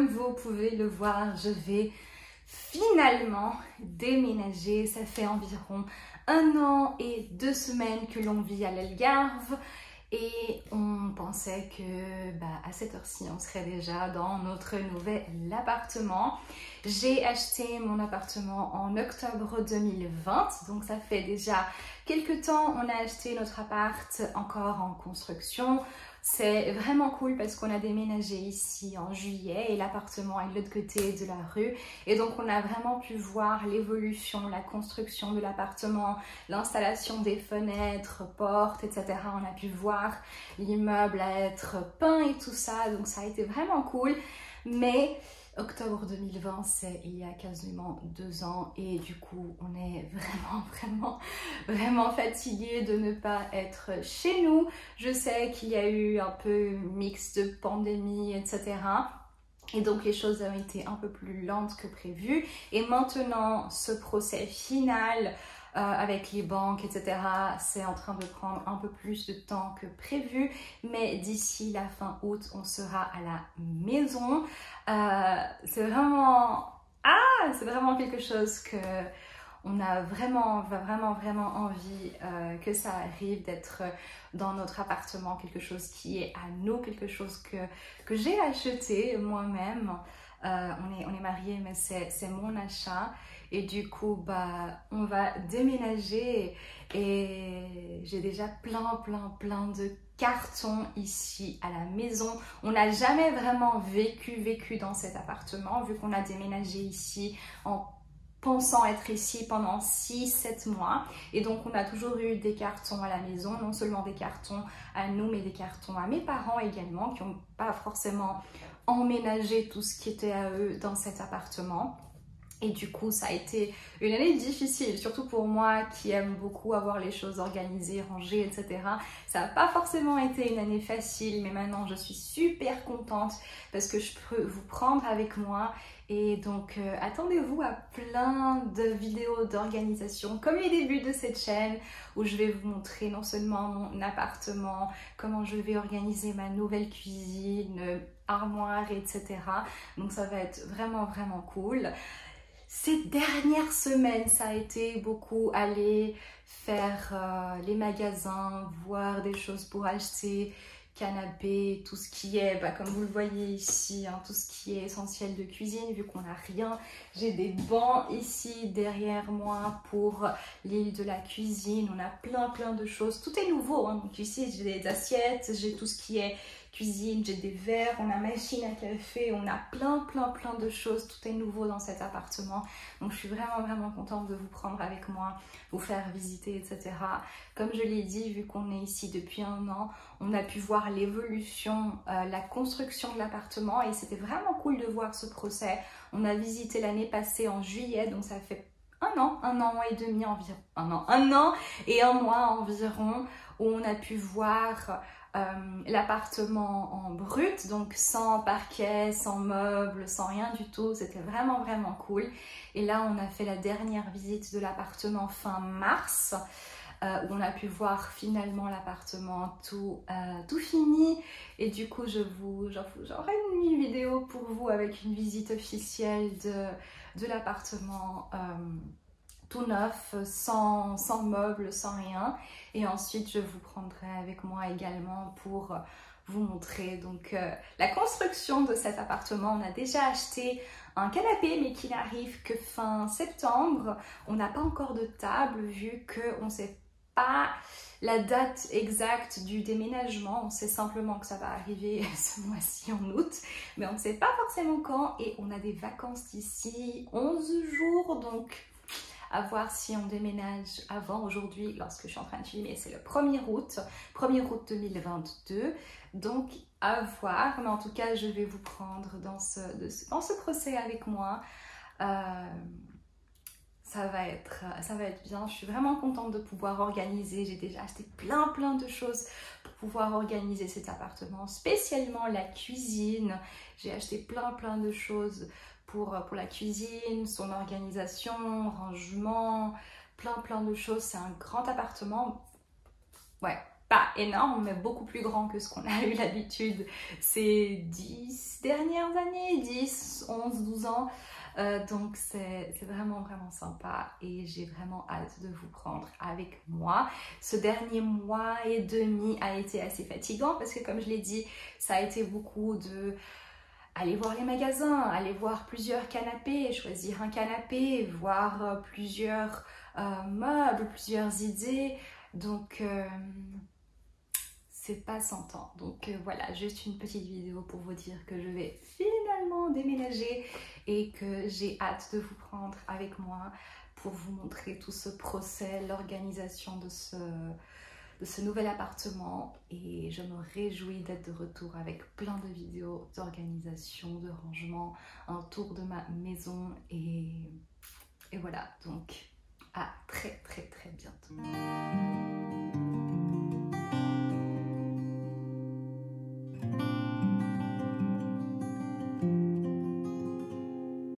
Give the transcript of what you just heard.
vous pouvez le voir, je vais finalement déménager. Ça fait environ 1 an et 2 semaines que l'on vit à l'Algarve. Et on pensait que à cette heure-ci, on serait déjà dans notre nouvel appartement. J'ai acheté mon appartement en octobre 2020, donc ça fait déjà quelques temps. On a acheté notre appart encore en construction. C'est vraiment cool parce qu'on a déménagé ici en juillet et l'appartement est de l'autre côté de la rue. Et donc on a vraiment pu voir l'évolution, la construction de l'appartement, l'installation des fenêtres, portes, etc. On a pu voir l'immeuble être peint et tout ça. Donc ça a été vraiment cool. Mais octobre 2020, c'est il y a quasiment 2 ans et du coup, on est vraiment fatigué de ne pas être chez nous. Je sais qu'il y a eu un peu mix de pandémie, etc. Et donc les choses ont été un peu plus lentes que prévu. Et maintenant, ce procès final avec les banques, etc., c'est en train de prendre un peu plus de temps que prévu. Mais d'ici la fin août, on sera à la maison. C'est vraiment quelque chose que on a vraiment envie que ça arrive, d'être dans notre appartement, quelque chose qui est à nous, quelque chose que j'ai acheté moi-même. On est mariés, mais c'est mon achat. Et du coup, on va déménager et j'ai déjà plein de cartons ici à la maison. On n'a jamais vraiment vécu dans cet appartement, vu qu'on a déménagé ici en pensant être ici pendant 6-7 mois. Et donc, on a toujours eu des cartons à la maison, non seulement des cartons à nous, mais des cartons à mes parents également, qui n'ont pas forcément emménagé tout ce qui était à eux dans cet appartement. Et du coup, ça a été une année difficile, surtout pour moi qui aime beaucoup avoir les choses organisées, rangées, etc. Ça n'a pas forcément été une année facile, mais maintenant je suis super contente parce que je peux vous prendre avec moi. Et donc, attendez-vous à plein de vidéos d'organisation, comme les débuts de cette chaîne, où je vais vous montrer non seulement mon appartement, comment je vais organiser ma nouvelle cuisine, armoire, etc. Donc ça va être vraiment cool. Ces dernières semaines, ça a été beaucoup aller faire les magasins, voir des choses pour acheter, canapé, tout ce qui est, comme vous le voyez ici, hein, tout ce qui est essentiel de cuisine, vu qu'on n'a rien. J'ai des bancs ici derrière moi pour l'île de la cuisine. On a plein de choses. Tout est nouveau, hein. Donc ici, j'ai des assiettes, j'ai tout ce qui est cuisine, j'ai des verres, on a machine à café, on a plein de choses. Tout est nouveau dans cet appartement. Donc je suis vraiment contente de vous prendre avec moi, vous faire visiter, etc. Comme je l'ai dit, vu qu'on est ici depuis 1 an, on a pu voir l'évolution, la construction de l'appartement et c'était vraiment cool de voir ce procès. On a visité l'année passée en juillet, donc ça fait 1 an et demi environ, 1 an et 1 mois environ, où on a pu voir l'appartement en brut, donc sans parquet, sans meubles, sans rien du tout. C'était vraiment cool. Et là, on a fait la dernière visite de l'appartement fin mars, où on a pu voir finalement l'appartement tout fini. Et du coup, j'aurai une vidéo pour vous avec une visite officielle de l'appartement tout neuf, sans meubles, sans rien. Et ensuite, je vous prendrai avec moi également pour vous montrer donc la construction de cet appartement. On a déjà acheté un canapé, mais qui n'arrive que fin septembre. On n'a pas encore de table, vu qu'on ne sait pas la date exacte du déménagement. On sait simplement que ça va arriver ce mois-ci en août, mais on ne sait pas forcément quand. Et on a des vacances d'ici 11 jours, donc à voir si on déménage avant. Aujourd'hui, lorsque je suis en train de filmer, c'est le 1er août 2022, donc à voir. Mais en tout cas, je vais vous prendre dans ce procès avec moi. Ça va être bien. Je suis vraiment contente de pouvoir organiser. J'ai déjà acheté plein de choses pour pouvoir organiser cet appartement, spécialement la cuisine. J'ai acheté plein de choses pour la cuisine, son organisation, rangement, plein de choses. C'est un grand appartement. Ouais, pas énorme, mais beaucoup plus grand que ce qu'on a eu l'habitude ces 10 dernières années, 10, 11, 12 ans. Donc c'est vraiment sympa et j'ai vraiment hâte de vous prendre avec moi. Ce dernier mois et demi a été assez fatigant parce que comme je l'ai dit, ça a été beaucoup de aller voir les magasins, aller voir plusieurs canapés, choisir un canapé, voir plusieurs meubles, plusieurs idées. Donc c'est pas sans temps. Donc voilà, juste une petite vidéo pour vous dire que je vais finalement déménager et que j'ai hâte de vous prendre avec moi pour vous montrer tout ce procès, l'organisation de ce nouvel appartement. Et je me réjouis d'être de retour avec plein de vidéos d'organisation, de rangement, un tour de ma maison et voilà. Donc à très bientôt.